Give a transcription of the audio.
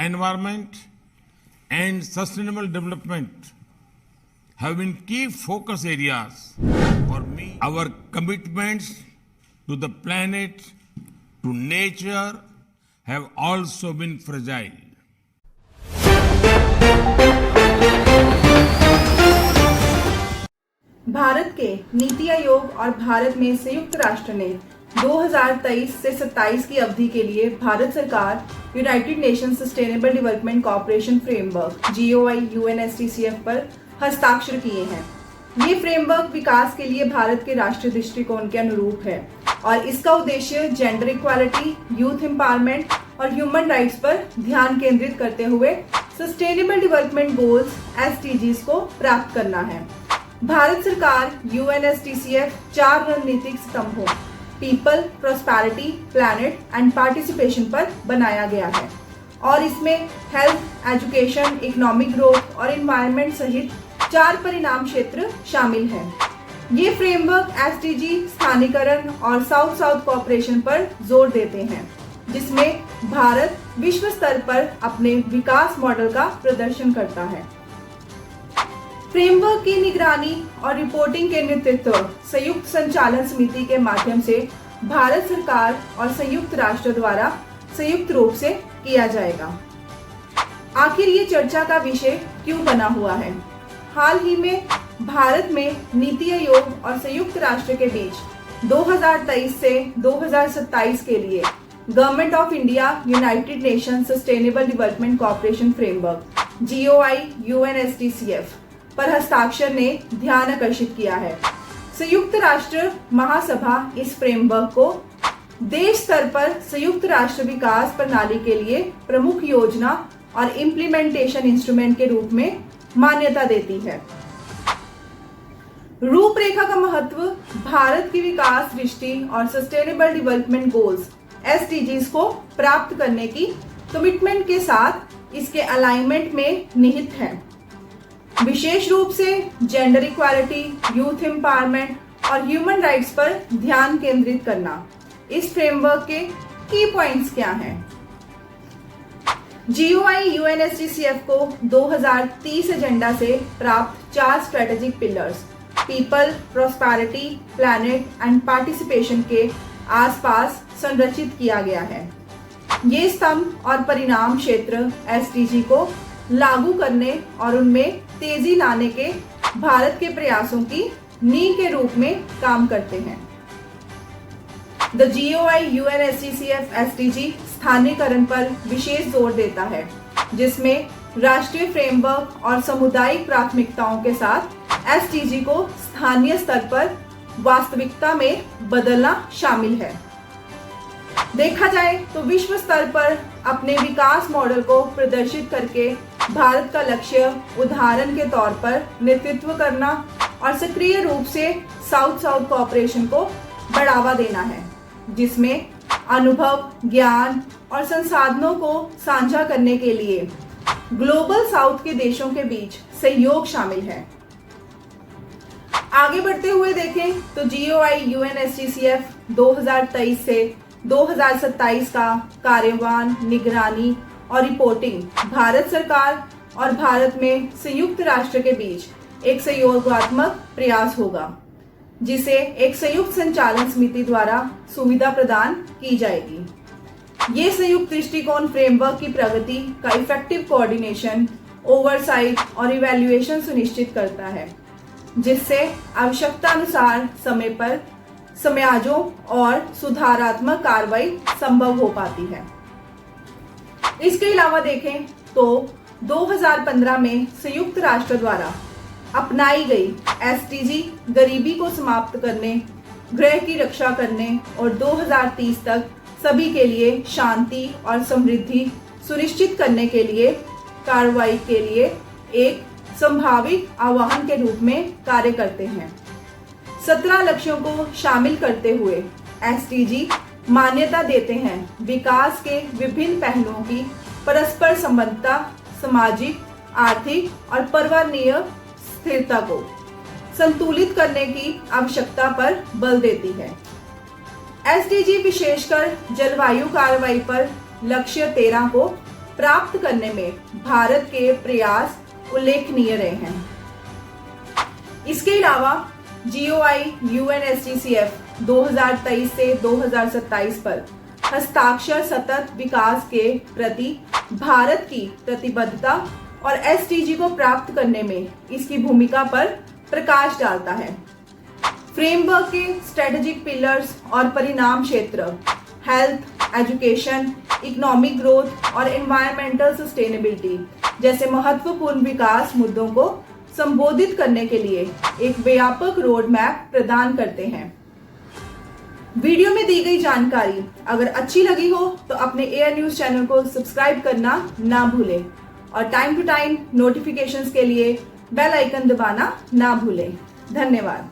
environment and sustainable development have been key focus areas for me. Our commitments to the planet, to nature, have also been fragile. Bharat के नीति आयोग और भारत में संयुक्त राष्ट्र ने 2023 से 27 की अवधि के लिए भारत सरकार United nation sustainable development cooperation framework GOI UNSTCF पर हस्ताक्षर किए हैं। ये फ्रेमवर्क विकास के लिए भारत के राष्ट्रीय दृष्टिकोण के अनुरूप है और इसका उद्देश्य जेंडर इक्वालिटी, यूथ एम्पावरमेंट और ह्यूमन राइट्स पर ध्यान केंद्रित करते हुए सस्टेनेबल डेवलपमेंट गोल्स SDGs को प्राप्त करना है। भारत सरकार UNSTCF 4 रणनीतिक स्तंभों people, prosperity, planet and participation पर बनाया गया है और इसमें हेल्थ, एजुकेशन, इकोनॉमिक ग्रोथ और एनवायरनमेंट सहित 4 परिणाम क्षेत्र शामिल हैं। ये फ्रेमवर्क SDG स्थानीकरण और साउथ साउथ कोऑपरेशन पर जोर देते हैं, जिसमें भारत विश्व स्तर पर अपने विकास मॉडल का प्रदर्शन करता है। फ्रेमवर्क की निगरानी और रिपोर्टिंग के नेतृत्व संयुक्त संचालन समिति के माध्यम से भारत सरकार और संयुक्त राष्ट्र द्वारा संयुक्त रूप से किया जाएगा। आखिर ये चर्चा का विषय क्यों बना हुआ है? हाल ही में भारत में नीति आयोग और संयुक्त राष्ट्र के बीच 2023 से 2027 के लिए government of India United nation sustainable development cooperation framework GOI UNSTCF पर हस्ताक्षर ने ध्यान आकर्षित किया है। संयुक्त राष्ट्र महासभा इस फ्रेमवर्क को देश स्तर पर संयुक्त राष्ट्र विकास प्रणाली के लिए प्रमुख योजना और इम्प्लीमेंटेशन इंस्ट्रूमेंट के रूप में मान्यता देती है। रूपरेखा का महत्व भारत की विकास दृष्टि और सस्टेनेबल डेवलपमेंट गोल्स SDGs को प्राप्त करने की कमिटमेंट के साथ इसके अलाइनमेंट में निहित है। विशेष रूप से जेंडर इक्वालिटी, यूथ एम्पावरमेंट और ह्यूमन राइट्स पर ध्यान केंद्रित करना। इस फ्रेमवर्क के की पॉइंट्स क्या हैं? GOI UNSTCF को 2030 एजेंडा से प्राप्त 4 strategic pillars people, prosperity, planet and participation के आसपास संरचित किया गया है। ये स्तंभ और परिणाम क्षेत्र SDG को लागू करने और उनमें तेजी लाने के भारत के प्रयासों की नींव के रूप में काम करते हैं। द GOI UNSTCF SDG स्थानीकरण पर विशेष जोर देता है, जिसमें राष्ट्रीय फ्रेमवर्क और सामुदायिक प्राथमिकताओं के साथ SDG को स्थानीय स्तर पर वास्तविकता में बदलना शामिल है। देखा जाए तो विश्व स्तर पर अपने विकास मॉडल को प्रदर्शित करके भारत का लक्ष्य उदाहरण के तौर पर नेतृत्व करना और सक्रिय रूप से साउथ साउथ कोऑपरेशन को बढ़ावा देना है, जिसमें अनुभव, ज्ञान और संसाधनों को साझा करने के लिए ग्लोबल साउथ के देशों के बीच सहयोग शामिल है। आगे बढ़ते हुए देखें तो GOI UNSTCF 2023 से 2027 का कार्यवान, निगरानी और रिपोर्टिंग भारत सरकार और भारत में संयुक्त राष्ट्र के बीच एक सहयोगात्मक प्रयास होगा, जिसे एक संयुक्त संचालन समिति द्वारा सुविधा प्रदान की जाएगी। ये संयुक्त दृष्टिकोण फ्रेमवर्क की प्रगति का इफेक्टिव कोऑर्डिनेशन, ओवरसाइट और इवैल्यूएशन सुनिश्चित करता है, जिससे आवश्यकता अनुसार समय पर समायोजों और सुधारात्मक कार्रवाई संभव हो पाती है। इसके अलावा देखें तो 2015 में संयुक्त राष्ट्र द्वारा अपनाई गई SDG गरीबी को समाप्त करने, ग्रह की रक्षा करने और 2030 तक सभी के लिए शांति और समृद्धि सुनिश्चित करने के लिए कार्रवाई के लिए एक संभावित आह्वान के रूप में कार्य करते हैं। 17 लक्ष्यों को शामिल करते हुए SDG मान्यता देते हैं विकास के विभिन्न पहलुओं की परस्पर संबद्धता, सामाजिक, आर्थिक और पर्यावरणीय स्थिरता को संतुलित करने की आवश्यकता पर बल देती है। SDG विशेषकर जलवायु कार्रवाई पर लक्ष्य 13 को प्राप्त करने में भारत के प्रयास उल्लेखनीय रहे हैं। इसके अलावा GOI UNSGCF 2023 से 2027 पर हस्ताक्षर सतत विकास के प्रति भारत की प्रतिबद्धता और SDG को प्राप्त करने में इसकी भूमिका पर प्रकाश डालता है। फ्रेमवर्क के स्ट्रेटेजिक पिलर्स और परिणाम क्षेत्र हेल्थ, एजुकेशन, इकोनॉमिक ग्रोथ और एनवायरमेंटल सस्टेनेबिलिटी जैसे महत्वपूर्ण विकास मुद्दों को संबोधित करने के लिए एक व्यापक रोड मैप प्रदान करते हैं। वीडियो में दी गई जानकारी अगर अच्छी लगी हो तो अपने एयर न्यूज चैनल को सब्सक्राइब करना ना भूलें और टाइम टू टाइम नोटिफिकेशंस के लिए बेल आइकन दबाना ना भूलें। धन्यवाद।